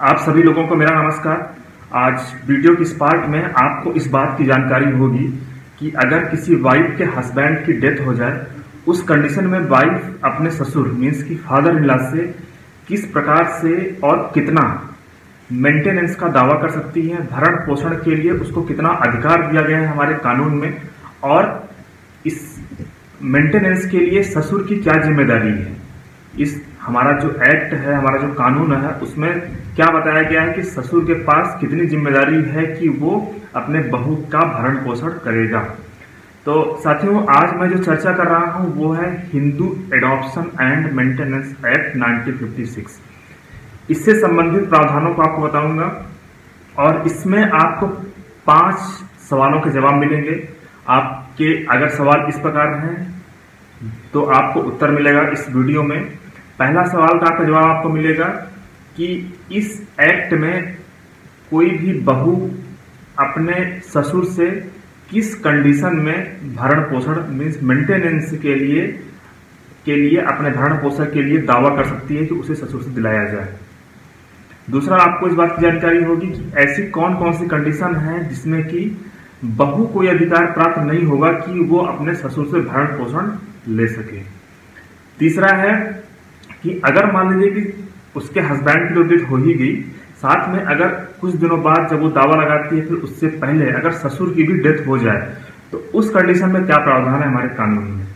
आप सभी लोगों को मेरा नमस्कार। आज वीडियो की इस पार्ट में आपको इस बात की जानकारी होगी कि अगर किसी वाइफ के हस्बैंड की डेथ हो जाए, उस कंडीशन में वाइफ अपने ससुर मीन्स की फादर इन लॉ से किस प्रकार से और कितना मेंटेनेंस का दावा कर सकती है, भरण पोषण के लिए उसको कितना अधिकार दिया गया है हमारे कानून में, और इस मेंटेनेंस के लिए ससुर की क्या जिम्मेदारी है। इस हमारा जो एक्ट है, हमारा जो कानून है, उसमें क्या बताया गया है कि ससुर के पास कितनी जिम्मेदारी है कि वो अपने बहू का भरण पोषण करेगा। तो साथियों, आज मैं जो चर्चा कर रहा हूं वो है Hindu adoption and maintenance act 1956। इससे संबंधित प्रावधानों को आपको बताऊंगा और इसमें आपको 5 सवालों के जवाब मिलेंगे। आपके अगर सवाल इस प्रकार हैं तो आपको उत्तर मिलेगा इस वीडियो में। पहला सवाल का आपका जवाब आपको मिलेगा कि इस एक्ट में कोई भी बहू अपने ससुर से किस कंडीशन में भरण पोषण मीन्स मेंटेनेंस के लिए अपने भरण पोषण के लिए दावा कर सकती है कि उसे ससुर से दिलाया जाए। दूसरा, आपको इस बात की जानकारी होगी कि ऐसी कौन कौन सी कंडीशन है जिसमें कि बहू को यह अधिकार प्राप्त नहीं होगा कि वो अपने ससुर से भरण पोषण ले सके। तीसरा है कि अगर मान लीजिए कि उसके हस्बैंड की तो डेथ हो ही गई, साथ में अगर कुछ दिनों बाद जब वो दावा लगाती है फिर उससे पहले अगर ससुर की भी डेथ हो जाए तो उस कंडीशन में क्या प्रावधान है हमारे कानून में।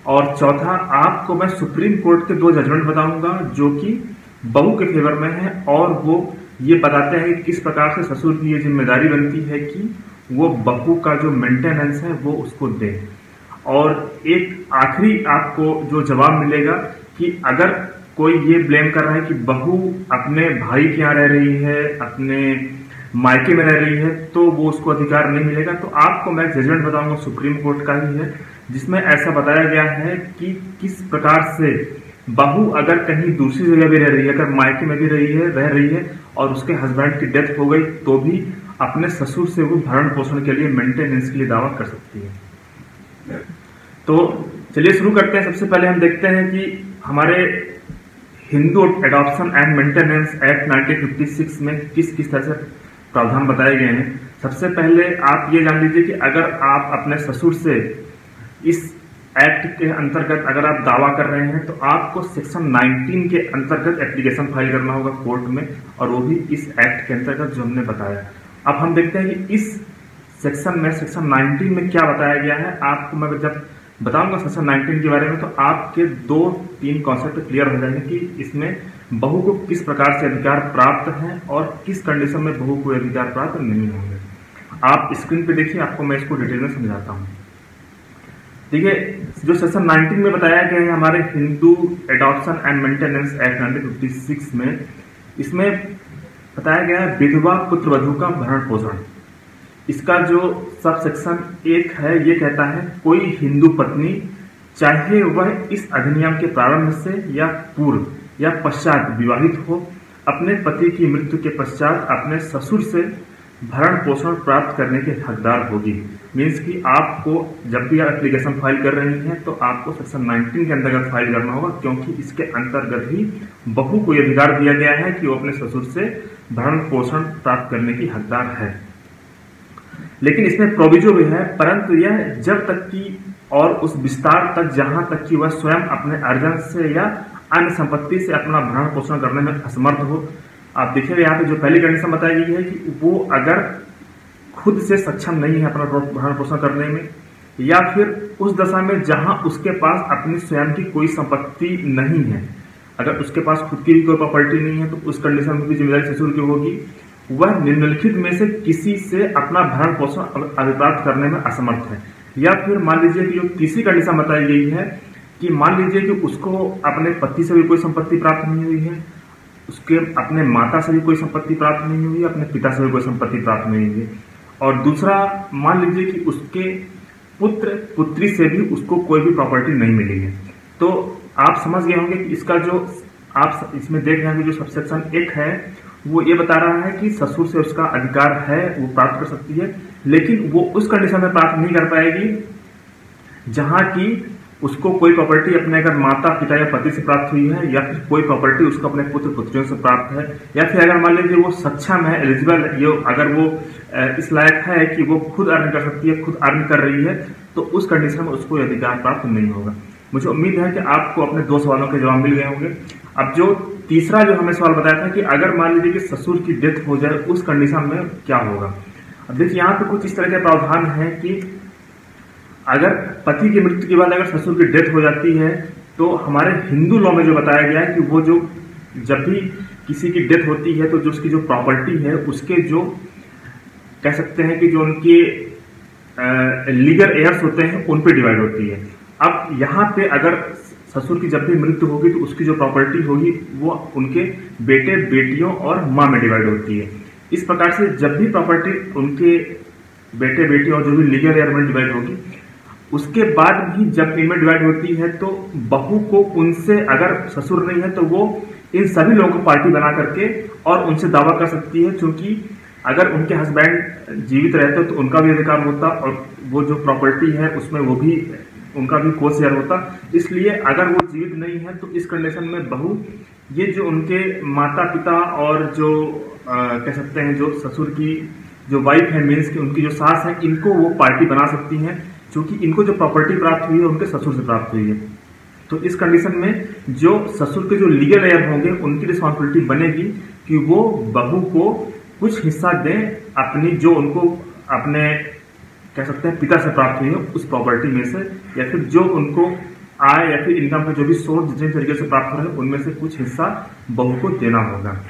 और चौथा, आपको मैं सुप्रीम कोर्ट के 2 जजमेंट बताऊंगा जो कि बहू के फेवर में है और वो ये बताते हैं कि किस प्रकार से ससुर की ये जिम्मेदारी बनती है कि वो बहू का जो मेंटेनेंस है वो उसको दे। और एक आखिरी आपको जो जवाब मिलेगा कि अगर कोई ये ब्लेम कर रहा है कि बहू अपने भाई के यहाँ रह रही है, अपने मायके में रह रही है, तो वो उसको अधिकार नहीं मिलेगा। तो आपको मैं जजमेंट बताऊंगा सुप्रीम कोर्ट का ही है जिसमें ऐसा बताया गया है कि किस प्रकार से बहू अगर कहीं दूसरी जगह भी रह रही है, अगर मायके में भी रह रही है और उसके हस्बैंड की डेथ हो गई तो भी अपने ससुर से वो भरण पोषण के लिए मेंटेनेंस के लिए दावा कर सकती है। तो चलिए शुरू करते हैं। सबसे पहले हम देखते हैं कि हमारे Hindu adoption and maintenance act 1956 में किस किस तरह से प्रावधान बताए गए हैं। सबसे पहले आप ये जान लीजिए कि अगर आप अपने ससुर से इस एक्ट के अंतर्गत अगर आप दावा कर रहे हैं तो आपको सेक्शन 19 के अंतर्गत एप्लीकेशन फाइल करना होगा कोर्ट में, और वो भी इस एक्ट के अंतर्गत जो हमने बताया। अब हम देखते हैं कि इस सेक्शन में, सेक्शन 19 में क्या बताया गया है। आपको मैं जब बताऊंगा सेक्शन 19 के बारे में तो आपके 2-3 कॉन्सेप्ट क्लियर हो जाएंगे कि इसमें बहू को किस प्रकार से अधिकार प्राप्त है और किस कंडीशन में बहू को अधिकार प्राप्त नहीं होंगे। आप स्क्रीन पे देखिए, आपको मैं इसको डिटेल में समझाता हूँ। देखिए, जो सेक्शन 19 में बताया गया है हमारे Hindu adoption and maintenance act 1956 में, इसमें बताया गया है विधवा पुत्र वधू का भरण पोषण। इसका जो सब सेक्शन 1 है ये कहता है कोई हिंदू पत्नी चाहे वह इस अधिनियम के प्रारंभ से या पूर्व या पश्चात विवाहित हो, अपने पति की मृत्यु के पश्चात अपने ससुर से भरण पोषण प्राप्त करने के हकदार होगी। मीन्स कि आपको जब भी आप एप्लीकेशन फाइल कर रही हैं तो आपको सेक्शन 19 के अंतर्गत फाइल करना होगा, क्योंकि इसके अंतर्गत ही बहू को यह अधिकार दिया गया है कि वो अपने ससुर से भरण पोषण प्राप्त करने की हकदार है। लेकिन इसमें प्रोविजो भी है, परंतु यह जब तक कि और उस विस्तार तक जहां तक कि वह स्वयं अपने अर्जन से या अन्य संपत्ति से अपना भरण पोषण करने में असमर्थ हो। आप देखिएगा यहाँ पे जो पहली कंडीशन बताई गई है कि वो अगर खुद से सक्षम नहीं है अपना भरण पोषण करने में, या फिर उस दशा में जहां उसके पास अपनी स्वयं की कोई संपत्ति नहीं है, अगर उसके पास खुद की भी कोई प्रॉपर्टी नहीं है तो उस कंडीशन में भी जिम्मेदारी ससुर की होगी। वह निम्नलिखित में से किसी से अपना भरण पोषण अभिप्राप्त करने में असमर्थ है। या फिर मान लीजिए कि जो तीसरी कंडीशन बताई गई है कि मान लीजिए कि उसको अपने पति से भी कोई संपत्ति प्राप्त नहीं हुई है, उसके अपने माता से भी कोई संपत्ति प्राप्त नहीं हुई है, अपने पिता से भी कोई संपत्ति प्राप्त नहीं हुई है, और दूसरा मान लीजिए कि उसके पुत्र पुत्री से भी उसको कोई भी प्रॉपर्टी नहीं मिली है। तो आप समझ गए होंगे कि इसका जो आप इसमें देख रहे हैं जो सबसेक्शन 1 है वो ये बता रहा है कि ससुर से उसका अधिकार है, वो प्राप्त कर सकती है, लेकिन वो उस कंडीशन में प्राप्त नहीं कर पाएगी जहां की उसको कोई प्रॉपर्टी अपने अगर माता पिता या पति से प्राप्त हुई है, या फिर कोई प्रॉपर्टी उसको अपने पुत्र पुत्रियों से प्राप्त है, या फिर अगर मान लीजिए वो सक्षम है, एलिजिबल है, ये अगर वो इस लायक है कि वो खुद अर्न कर सकती है, खुद अर्न कर रही है, तो उस कंडीशन में उसको अधिकार प्राप्त नहीं होगा। मुझे उम्मीद है कि आपको अपने 2 सवालों के जवाब मिल गए होंगे। अब जो तीसरा जो हमें सवाल बताया था कि अगर मान लीजिए कि ससुर की डेथ हो जाए, उस कंडीशन में क्या होगा। अब देखिए यहाँ पे कुछ इस तरह के प्रावधान है कि अगर पति की मृत्यु के बाद अगर ससुर की डेथ हो जाती है, तो हमारे हिंदू लॉ में जो बताया गया है कि वो जो जब भी किसी की डेथ होती है तो जो उसकी जो प्रॉपर्टी है उसके जो कह सकते हैं कि जो उनके लीगल एयर्स होते हैं उन पे डिवाइड होती है। अब यहाँ पे अगर ससुर की जब भी मृत्यु होगी तो उसकी जो प्रॉपर्टी होगी वो उनके बेटे बेटियों और माँ में डिवाइड होती है। इस प्रकार से जब भी प्रॉपर्टी उनके बेटे बेटी और जो भी लीगल एयर में डिवाइड होगी, उसके बाद भी जब इनमें डिवाइड होती है तो बहू को उनसे, अगर ससुर नहीं है तो वो इन सभी लोगों को पार्टी बना करके और उनसे दावा कर सकती है, क्योंकि अगर उनके हस्बैंड जीवित रहते तो उनका भी अधिकार होता और वो जो प्रॉपर्टी है उसमें वो भी उनका भी को शेयर होता। इसलिए अगर वो जीवित नहीं है तो इस कंडीशन में बहू ये जो उनके माता पिता और जो कह सकते हैं जो ससुर की जो वाइफ है, मीन्स की उनकी जो सास है, इनको वो पार्टी बना सकती हैं, क्योंकि इनको जो प्रॉपर्टी प्राप्त हुई है उनके ससुर से प्राप्त हुई है। तो इस कंडीशन में जो ससुर के जो लीगल एयर होंगे उनकी रिस्पॉन्सिबिलिटी बनेगी कि वो बहू को कुछ हिस्सा दें अपनी, जो उनको अपने कह सकते हैं पिता से प्राप्त हुई है उस प्रॉपर्टी में से, या फिर जो उनको आय या फिर इनकम का जो भी सोर्स जिस तरीके से प्राप्त हो रहे हैं उनमें से कुछ हिस्सा बहू को देना होगा।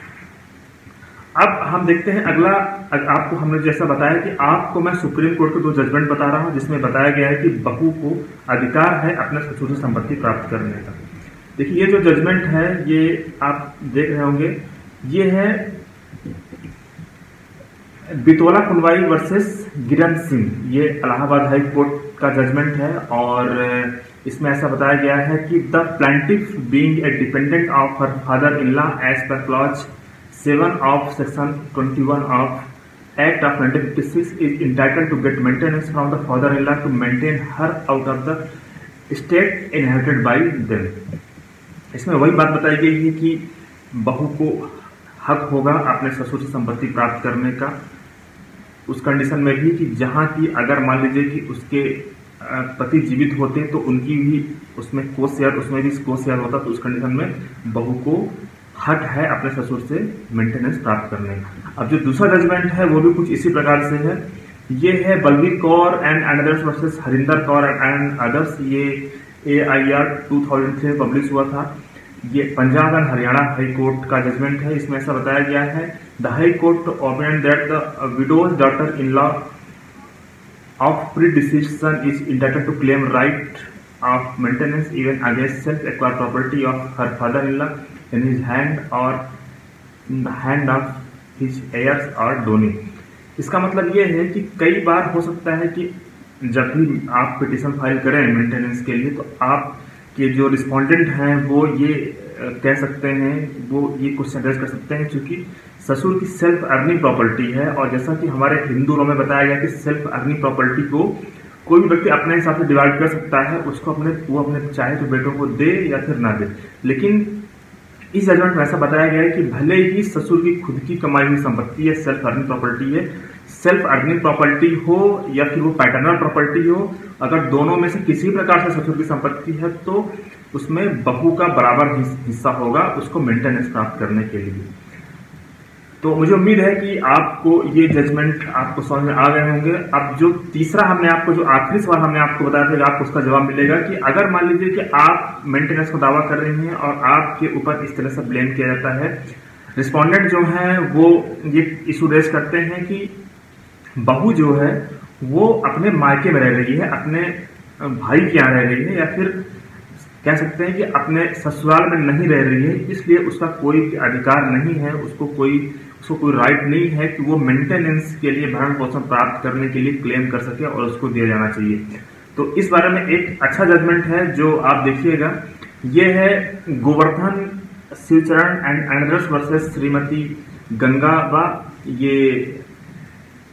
अब हम देखते हैं अगला। आपको हमने जैसा बताया कि आपको मैं सुप्रीम कोर्ट के 2 जजमेंट बता रहा हूं जिसमें बताया गया है कि बहू को अधिकार है अपने ससुर से संपत्ति प्राप्त करने का। देखिए ये जो जजमेंट है ये आप देख रहे होंगे, ये है बितौला कुनवाई वर्सेस गिरन सिंह। ये इलाहाबाद हाई कोर्ट का जजमेंट है और इसमें ऐसा बताया गया है कि the plaintiff being a dependent of her father in law as per clause 7 of Section 21 of Act of 1956 is entitled to get maintenance from the father-in-law to maintain her out of the estate inherited by them। इसमें वही बात बताई गई है कि बहू को हक होगा अपने ससुर से संपत्ति प्राप्त करने का, उस कंडीशन में भी कि जहाँ की अगर मान लीजिए कि उसके पति जीवित होते तो उनकी भी उसमें को शेयर, उसमें भी को शेयर होता, तो उस कंडीशन में बहू को हक है अपने ससुर से मेंटेनेंस प्राप्त करने का। अब जो दूसरा जजमेंट है वो भी कुछ इसी प्रकार से है। ये है Balbir Kaur and others versus Harinder Kaur and others. ये AIR 2003 पब्लिश हुआ था। ये Punjab and Haryana high court का जजमेंट है। इसमें ऐसा बताया गया है, the high court opinion that the widow's daughter in law of predeceased son is entitled to claim right of maintenance even against self acquired property of her father in law in his hand or in the hand of his heirs or donee। इसका मतलब ये है कि कई बार हो सकता है कि जब भी आप पिटीशन फाइल करें मेंटेनेंस के लिए, तो आपके जो रिस्पोंडेंट हैं वो ये कह सकते हैं, वो ये क्वेश्चन रेज कर सकते हैं, क्योंकि ससुर की सेल्फ अर्निंग प्रॉपर्टी है और जैसा कि हमारे हिंदू लॉ में बताया गया कि सेल्फ अर्निंग प्रॉपर्टी को कोई भी व्यक्ति अपने हिसाब से डिवाइड कर सकता है, उसको वो अपने चाहे तो बेटों को दे या फिर ना दे। लेकिन इस जजमेंट में ऐसा बताया गया है कि भले ही ससुर की खुद की कमाई हुई संपत्ति है, सेल्फ अर्निंग प्रॉपर्टी है, सेल्फ अर्निंग प्रॉपर्टी हो या फिर वो पैटर्नल प्रॉपर्टी हो, अगर दोनों में से किसी प्रकार से ससुर की संपत्ति है तो उसमें बहू का बराबर हिस्सा होगा उसको मेंटेनेंस प्राप्त करने के लिए। तो मुझे उम्मीद है कि आपको ये जजमेंट आपको समझ में आ गए होंगे। अब जो तीसरा हमने आपको, जो आखिरी सवाल हमने आपको बताया था कि आपको उसका जवाब मिलेगा कि अगर मान लीजिए कि आप मेंटेनेंस का दावा कर रही हैं और आपके ऊपर इस तरह से ब्लेम किया जाता है, रिस्पोंडेंट जो हैं वो ये इशू रेज करते हैं कि बहू जो है वो अपने मायके में रह रही है, अपने भाई के यहाँ रह रही है, या फिर कह सकते हैं कि अपने ससुराल में नहीं रह रही है, इसलिए उसका कोई अधिकार नहीं है, उसको कोई राइट नहीं है कि वो मेंटेनेंस के लिए भरण पोषण प्राप्त करने के लिए क्लेम कर सके और उसको दिया जाना चाहिए। तो इस बारे में एक अच्छा जजमेंट है जो आप देखिएगा, ये है Govardhan Shivcharan and others versus Shrimati Gangaba. ये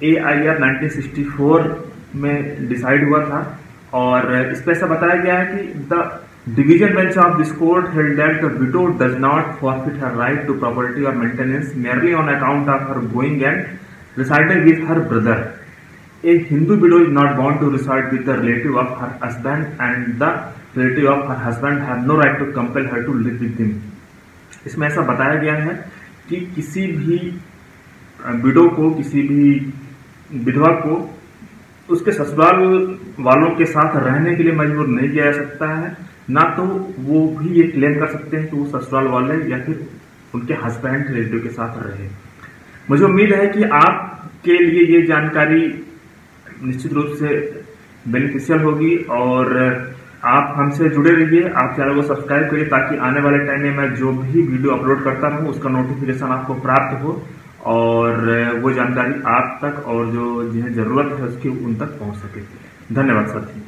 AIR 1964 में डिसाइड हुआ था और इस पे ऐसा बताया गया है कि the division bench of this court held that the widow does not forfeit her right to property और maintenance merely on account of her going and residing with her brother. A Hindu widow is not bound to reside with the relative of her husband, and the relative of her husband have no right to compel her to live with him. इसमें ऐसा बताया गया है कि किसी भी window को, किसी भी विधवा को उसके ससुराल वालों के साथ रहने के लिए मजबूर नहीं किया जा सकता है, ना तो वो भी ये क्लेम कर सकते हैं कि वो ससुराल वाले या फिर उनके हस्बैंड रिलेटिव के साथ रहे। मुझे उम्मीद है कि आपके लिए ये जानकारी निश्चित रूप से बेनिफिशियल होगी और आप हमसे जुड़े रहिए। आप चैनल को सब्सक्राइब करिए ताकि आने वाले टाइम में मैं जो भी वीडियो अपलोड करता रहूं उसका नोटिफिकेशन आपको प्राप्त हो और वो जानकारी आप तक और जो जिन्हें जरूरत है उसकी उन तक पहुंच सके। धन्यवाद साथी।